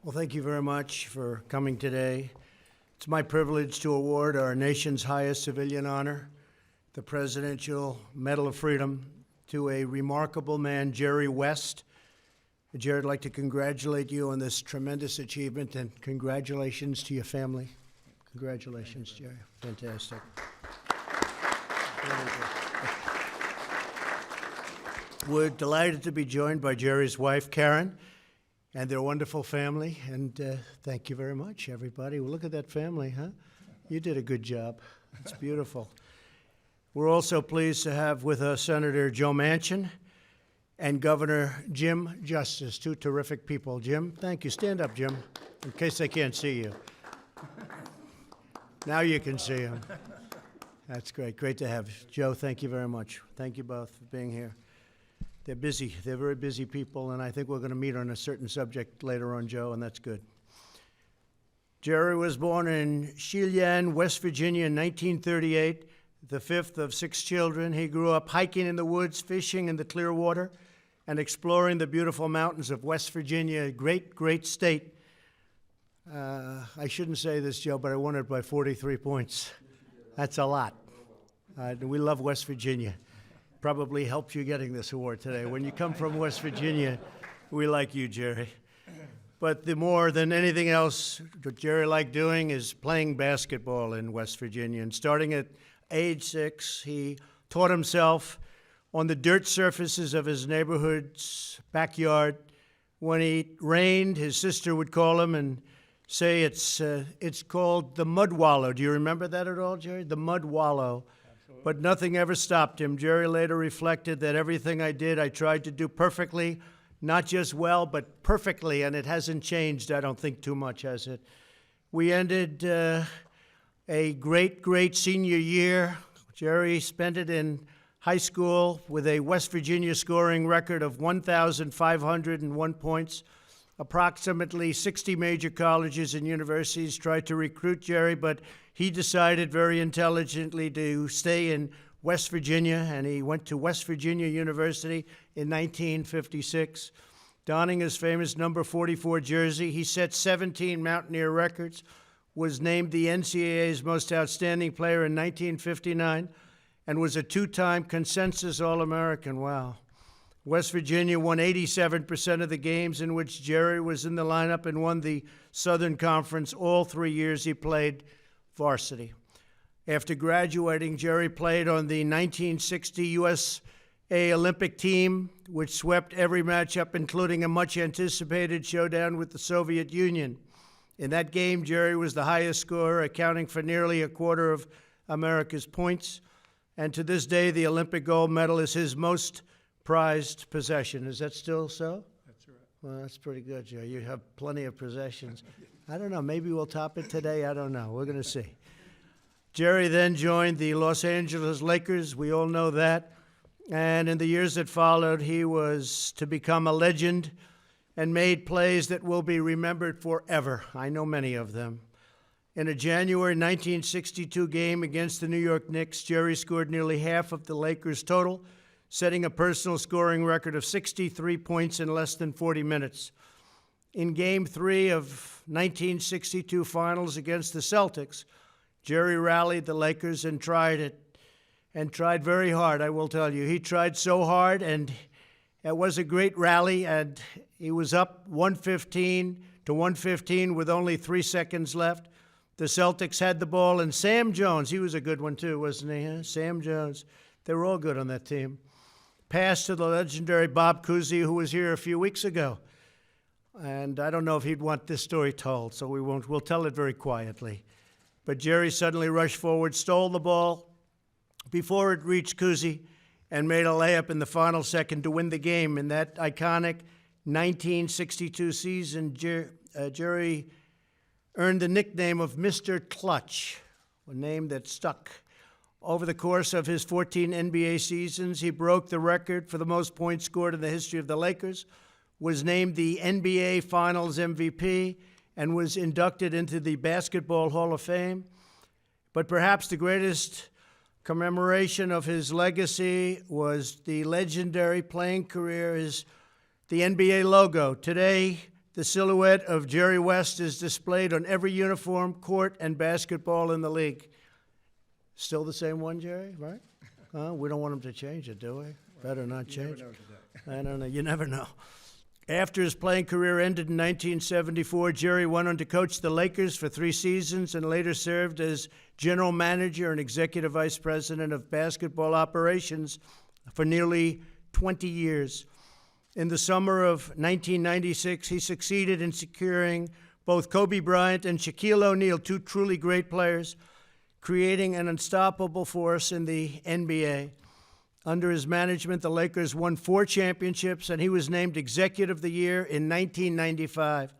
Well, thank you very much for coming today. It's my privilege to award our nation's highest civilian honor, the Presidential Medal of Freedom, to a remarkable man, Jerry West. Jerry, I'd like to congratulate you on this tremendous achievement, and congratulations to your family. Congratulations, Jerry. Fantastic. We're delighted to be joined by Jerry's wife, Karen, and their wonderful family. And thank you very much, everybody. Well, look at that family, huh? You did a good job. It's beautiful. We're also pleased to have with us Senator Joe Manchin and Governor Jim Justice, two terrific people. Jim, thank you. Stand up, Jim, in case they can't see you. Now you can see him. That's great. Great to have you. Joe, thank you very much. Thank you both for being here. They're busy. They're very busy people, and I think we're going to meet on a certain subject later on, Joe, and that's good. Jerry was born in Cheyenne, West Virginia in 1938, the fifth of 6 children. He grew up hiking in the woods, fishing in the clear water, and exploring the beautiful mountains of West Virginia, a great, great state. I shouldn't say this, Joe, but I won it by 43 points. That's a lot. We love West Virginia. Probably helped you getting this award today. When you come from West Virginia, we like you, Jerry. But the more than anything else, what Jerry liked doing is playing basketball in West Virginia. And starting at age 6, he taught himself on the dirt surfaces of his neighborhood's backyard. When it rained, his sister would call him and say it's called the mud wallow. Do you remember that at all, Jerry? The mud wallow. Absolutely. But nothing ever stopped him. Jerry later reflected that everything I did, I tried to do perfectly, not just well, but perfectly, and it hasn't changed, I don't think, too much, has it? We ended a great, great senior year. Jerry spent it in high school with a West Virginia scoring record of 1,501 points. Approximately 60 major colleges and universities tried to recruit Jerry, but he decided very intelligently to stay in West Virginia, and he went to West Virginia University in 1956. Donning his famous number 44 jersey, he set 17 Mountaineer records, was named the NCAA's most outstanding player in 1959, and was a 2-time consensus All-American. Wow. West Virginia won 87% of the games in which Jerry was in the lineup and won the Southern Conference all 3 years he played varsity. After graduating, Jerry played on the 1960 USA Olympic team, which swept every matchup, including a much-anticipated showdown with the Soviet Union. In that game, Jerry was the highest scorer, accounting for nearly a quarter of America's points. And to this day, the Olympic gold medal is his most prized possession. Is that still so? That's right. Well, that's pretty good, Joe. You have plenty of possessions. I don't know. Maybe we'll top it today. I don't know. We're going to see. Jerry then joined the Los Angeles Lakers. We all know that. And in the years that followed, he was to become a legend and made plays that will be remembered forever. I know many of them. In a January 1962 game against the New York Knicks, Jerry scored nearly half of the Lakers' total, setting a personal scoring record of 63 points in less than 40 minutes. In Game 3 of 1962 finals against the Celtics, Jerry rallied the Lakers and tried very hard, I will tell you. He tried so hard, and it was a great rally, and he was up 115 to 115 with only 3 seconds left. The Celtics had the ball, and Sam Jones, he was a good one too, wasn't he? Huh? Sam Jones. They were all good on that team. Passed to the legendary Bob Cousy, who was here a few weeks ago. And I don't know if he'd want this story told, so we'll tell it very quietly. But Jerry suddenly rushed forward, stole the ball before it reached Cousy, and made a layup in the final second to win the game. In that iconic 1962 season, Jerry earned the nickname of Mr. Clutch, a name that stuck. Over the course of his 14 NBA seasons, he broke the record for the most points scored in the history of the Lakers, was named the NBA Finals MVP, and was inducted into the Basketball Hall of Fame. But perhaps the greatest commemoration of his legacy was the legendary playing career, the NBA logo. Today, the silhouette of Jerry West is displayed on every uniform, court, and basketball in the league. Still the same one, Jerry, right? We don't want him to change it, do we? Better not change it. I don't know. You never know. After his playing career ended in 1974, Jerry went on to coach the Lakers for 3 seasons and later served as general manager and executive vice president of basketball operations for nearly 20 years. In the summer of 1996, he succeeded in securing both Kobe Bryant and Shaquille O'Neal, 2 truly great players, creating an unstoppable force in the NBA. Under his management, the Lakers won 4 championships, and he was named Executive of the Year in 1995.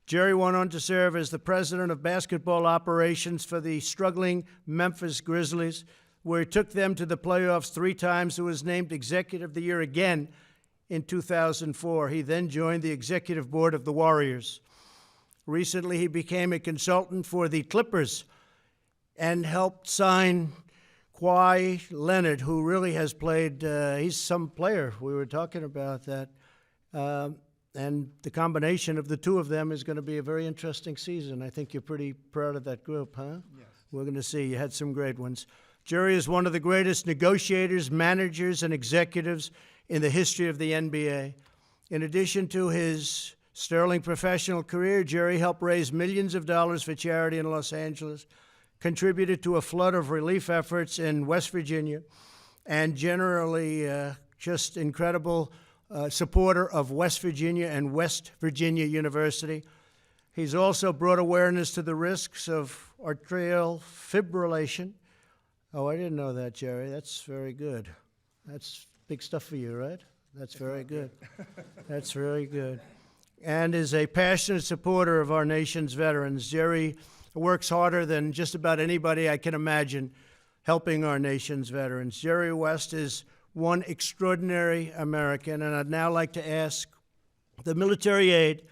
Jerry went on to serve as the president of basketball operations for the struggling Memphis Grizzlies, where he took them to the playoffs 3 times and was named Executive of the Year again in 2004. He then joined the executive board of the Warriors. Recently, he became a consultant for the Clippers and helped sign Kawhi Leonard, who really has played, he's some player. We were talking about that. And the combination of the 2 of them is going to be a very interesting season. I think you're pretty proud of that group, huh? Yes. We're going to see. You had some great ones. Jerry is one of the greatest negotiators, managers, and executives in the history of the NBA. In addition to his sterling professional career, Jerry helped raise millions of dollars for charity in Los Angeles, contributed to a flood of relief efforts in West Virginia, and generally just incredible supporter of West Virginia and West Virginia University. He's also brought awareness to the risks of atrial fibrillation. Oh, I didn't know that, Jerry. That's very good. That's big stuff for you, right? That's very good. That's very good. And is a passionate supporter of our nation's veterans. Jerry works harder than just about anybody I can imagine helping our nation's veterans. Jerry West is one extraordinary American, and I'd now like to ask the military aide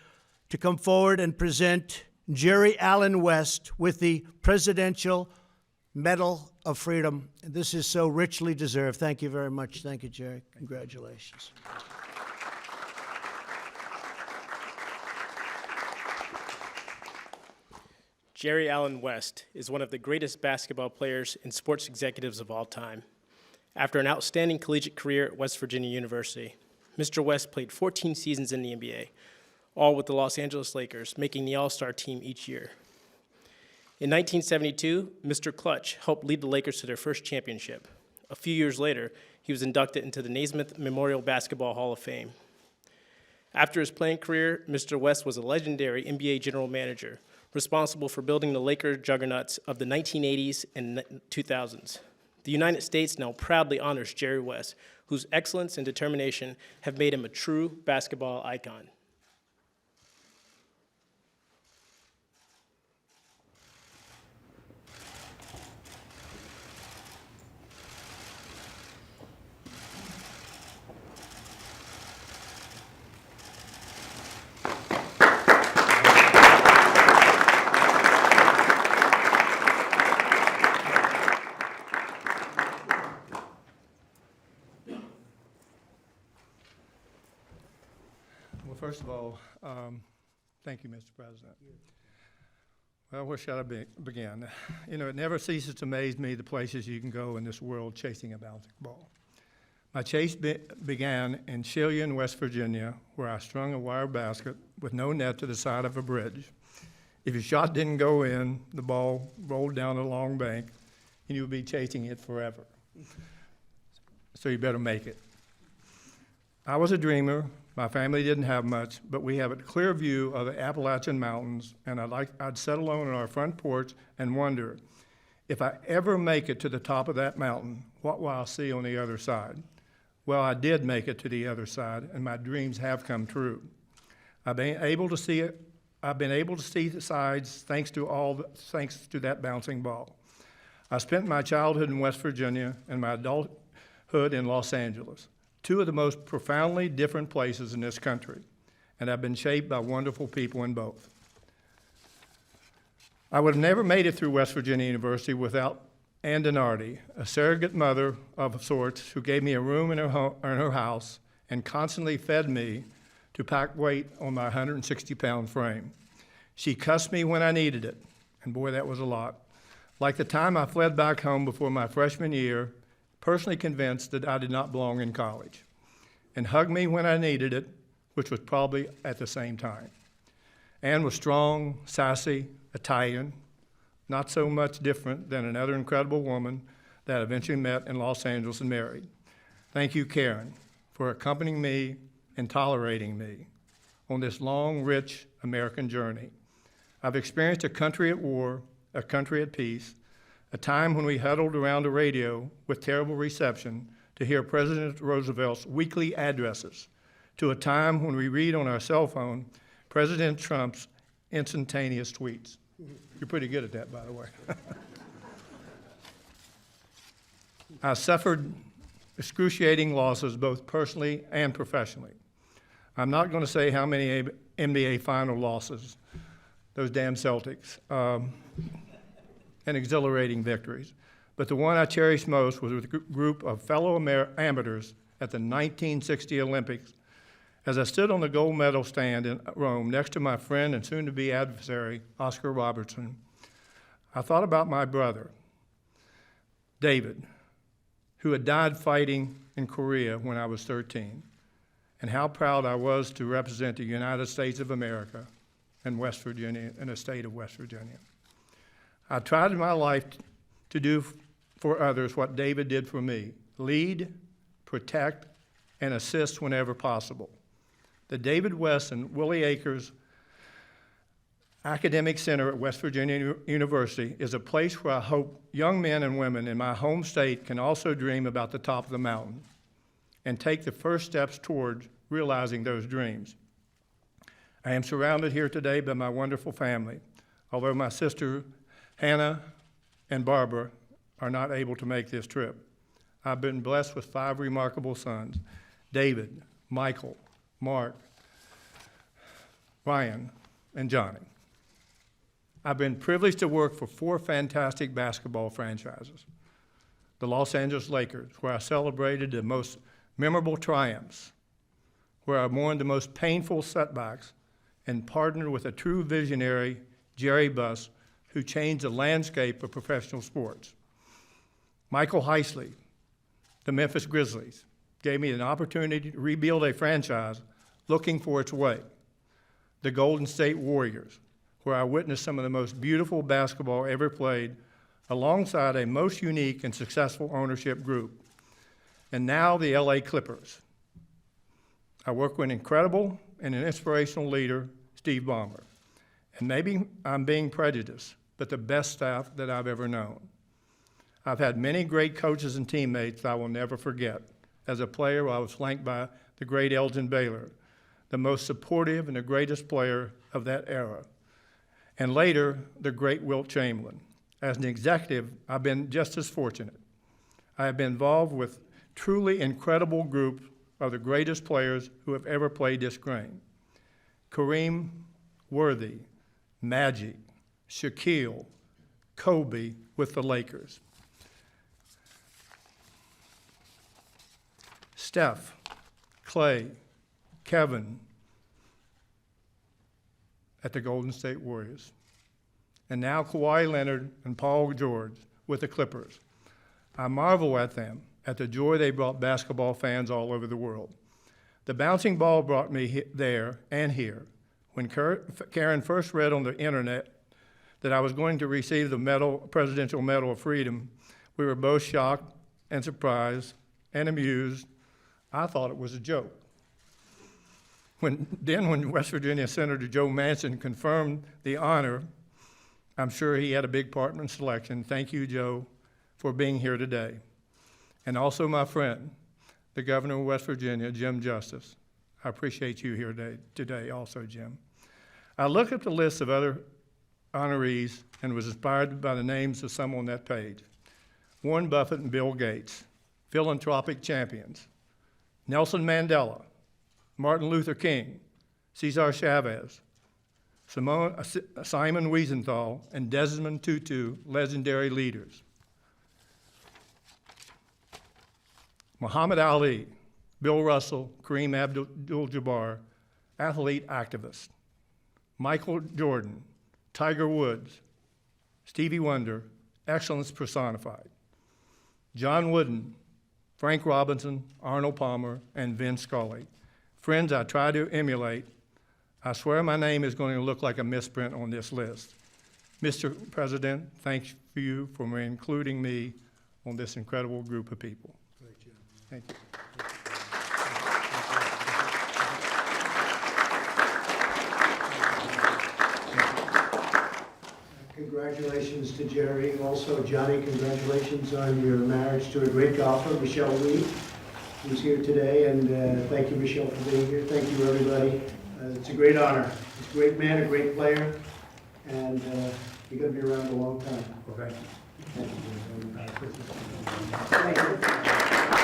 to come forward and present Jerry Allen West with the Presidential Medal of Freedom. This is so richly deserved. Thank you very much. Thank you, Jerry. Congratulations. Jerry Allen West is one of the greatest basketball players and sports executives of all time. After an outstanding collegiate career at West Virginia University, Mr. West played 14 seasons in the NBA, all with the Los Angeles Lakers, making the All-Star team each year. In 1972, Mr. Clutch helped lead the Lakers to their first championship. A few years later, he was inducted into the Naismith Memorial Basketball Hall of Fame. After his playing career, Mr. West was a legendary NBA general manager, responsible for building the Laker juggernauts of the 1980s and 2000s. The United States now proudly honors Jerry West, whose excellence and determination have made him a true basketball icon. First of all, thank you, Mr. President. Well, where shall I begin? You know, it never ceases to amaze me the places you can go in this world chasing a bouncing ball. My chase began in Chillian, West Virginia, where I strung a wire basket with no net to the side of a bridge. If your shot didn't go in, the ball rolled down a long bank, and you would be chasing it forever. So you better make it. I was a dreamer. My family didn't have much, but we have a clear view of the Appalachian Mountains, and I'd sit alone on our front porch and wonder, if I ever make it to the top of that mountain, what will I see on the other side? Well, I did make it to the other side, and my dreams have come true. I've been able to see the sides thanks to that bouncing ball. I spent my childhood in West Virginia and my adulthood in Los Angeles, two of the most profoundly different places in this country, and I've been shaped by wonderful people in both. I would have never made it through West Virginia University without Ann Denardi, a surrogate mother of sorts who gave me a room in her house and constantly fed me to pack weight on my 160-pound frame. She cussed me when I needed it, and boy, that was a lot. Like the time I fled back home before my freshman year, personally convinced that I did not belong in college, and hugged me when I needed it, which was probably at the same time. Ann was strong, sassy, Italian, not so much different than another incredible woman that I eventually met in Los Angeles and married. Thank you, Karen, for accompanying me and tolerating me on this long, rich American journey. I've experienced a country at war, a country at peace, a time when we huddled around the radio with terrible reception to hear President Roosevelt's weekly addresses, to a time when we read on our cell phone President Trump's instantaneous tweets. You're pretty good at that, by the way. I suffered excruciating losses both personally and professionally. I'm not going to say how many NBA final losses, those damn Celtics, and exhilarating victories. But the one I cherish most was with a group of fellow amateurs at the 1960 Olympics as I stood on the gold medal stand in Rome next to my friend and soon-to-be adversary, Oscar Robertson. I thought about my brother, David, who had died fighting in Korea when I was 13, and how proud I was to represent the United States of America and West Virginia, in the state of West Virginia. I tried in my life to do for others what David did for me: lead, protect, and assist whenever possible. The David West and Willie Akers Academic Center at West Virginia University is a place where I hope young men and women in my home state can also dream about the top of the mountain and take the first steps toward realizing those dreams. I am surrounded here today by my wonderful family, although my sister Hannah and Barbara are not able to make this trip. I've been blessed with 5 remarkable sons: David, Michael, Mark, Ryan, and Johnny. I've been privileged to work for 4 fantastic basketball franchises: the Los Angeles Lakers, where I celebrated the most memorable triumphs, where I mourned the most painful setbacks, and partnered with a true visionary, Jerry Buss, who changed the landscape of professional sports. Michael Heisley, the Memphis Grizzlies, gave me an opportunity to rebuild a franchise looking for its way. The Golden State Warriors, where I witnessed some of the most beautiful basketball ever played, alongside a most unique and successful ownership group. And now the LA Clippers. I work with an incredible and an inspirational leader, Steve Ballmer. And maybe I'm being prejudiced, but the best staff that I've ever known. I've had many great coaches and teammates that I will never forget. As a player, I was flanked by the great Elgin Baylor, the most supportive and the greatest player of that era. And later, the great Wilt Chamberlain. As an executive, I've been just as fortunate. I have been involved with truly incredible groups of the greatest players who have ever played this game: Kareem, Worthy, Magic, Shaquille, Kobe with the Lakers, Steph, Clay, Kevin at the Golden State Warriors, and now Kawhi Leonard and Paul George with the Clippers. I marvel at them, at the joy they brought basketball fans all over the world. The bouncing ball brought me there and here. When Karen first read on the internet that I was going to receive the Presidential Medal of Freedom, we were both shocked and surprised and amused. I thought it was a joke. When West Virginia Senator Joe Manchin confirmed the honor, I'm sure he had a big part in the selection. Thank you, Joe, for being here today. And also my friend, the Governor of West Virginia, Jim Justice. I appreciate you here today also, Jim. I looked at the list of other honorees and was inspired by the names of some on that page: Warren Buffett and Bill Gates, philanthropic champions; Nelson Mandela, Martin Luther King, Cesar Chavez, Simon Wiesenthal, and Desmond Tutu, legendary leaders; Muhammad Ali, Bill Russell, Kareem Abdul-Jabbar, athlete activist. Michael Jordan, Tiger Woods, Stevie Wonder, excellence personified. John Wooden, Frank Robinson, Arnold Palmer, and Vin Scully. Friends I try to emulate. I swear my name is going to look like a misprint on this list. Mr. President, thank you for including me on this incredible group of people. Thank you. Congratulations to Jerry. Also, Johnny, congratulations on your marriage to a great golfer, Michelle Lee, who's here today. And thank you, Michelle, for being here. Thank you, everybody. It's a great honor. He's a great man, a great player, and you're going to be around a long time. Well, thank you. Thank you.